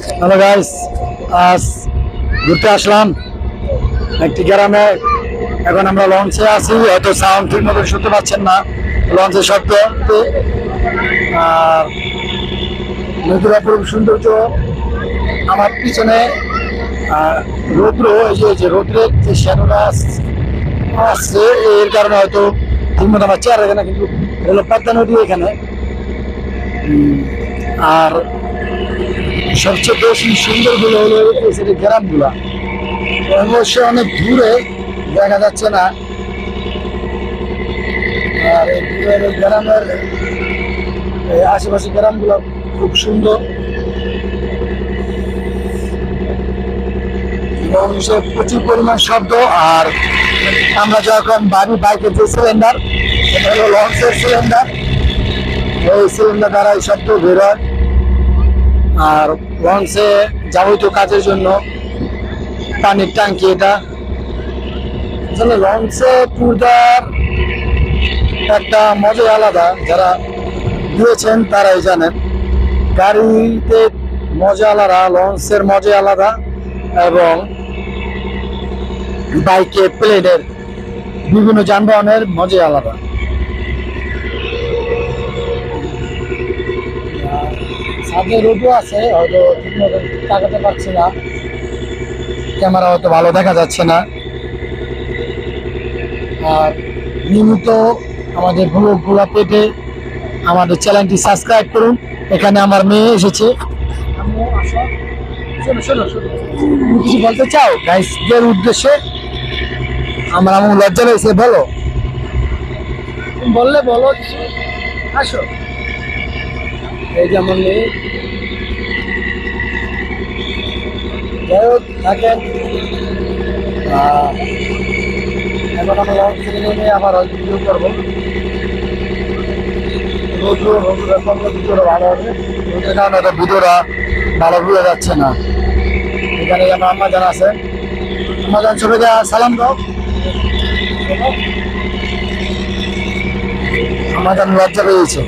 Hello guys, আজ ঘুরতে আসলাম একটি গ্রামে। এখন আমরা লঞ্চে আছি, হয়তো সাউন্ড ঠিক মতো শুনতে পাচ্ছেন না, লঞ্চের শব্দ। আর নদীর অপরূপ সৌন্দর্য। আমার পিছনে রৌদ্র, এই যে রৌদ্রের যে শ্যাডোটা আসছে, এর কারণে হয়তো ঠিক মতো আমার চেয়ার এখানে, কিন্তু হলো পদ্মা নদী এখানে। আর সবচেয়ে বেশি সুন্দর গুলো হলো গ্রামগুলা, অবশ্যই অনেক দূরে দেখা যাচ্ছে না। আর এই দূরের গ্রামের আশেপাশে গ্রামগুলো খুব সুন্দর এবং প্রচুর পরিমাণ শব্দ। আর আমরা যখন বাইকের যে সিলিন্ডার, সেটা হলো লঞ্চের সিলিন্ডার, এই সিলিন্ডার দ্বারা এই শব্দ বের হয়। আর লঞ্চে যাবতীয় কাজের জন্য পানির ট্যাঙ্কি, এটা আসলে লঞ্চে ট্যুর দেওয়ার একটা মজাই আলাদা। যারা দিয়েছেন তারাই জানেন। গাড়িতে মজা আলাদা, লঞ্চের মজা আলাদা, এবং বাইকে, প্লেনের, বিভিন্ন যানবাহনের মজা আলাদা। সাথে রোডও আছে, হয়তো ঠিকমতো তাকাতে পারছি না, ক্যামেরা হয়তো ভালো দেখা যাচ্ছে না। আর নিয়মিত আমাদের ব্লগগুলো পেতে আমাদের চ্যানেলটি সাবস্ক্রাইব করুন। এখানে আমার মেয়ে এসেছে। কিছু বলতে চাও গাইসদের উদ্দেশ্যে? আমার আমার লজ্জা রয়েছে, বলো। বললে বলো, আসো। এই যে আমার মেয়ে, যাই হোক থাকেন। এখন আমরা লঞ্চ থেকে নেমে আবার ভিডিও করবো। ভিডিওটা ভালো হবে, রোদের কারণে ভিডিওটা ভালো বুঝে যাচ্ছে না। এখানে আমার আম্মাজান আছে, আম্মাজান সবাইকে সালাম দাও। আম্মাজান লজ্জা পেয়েছে।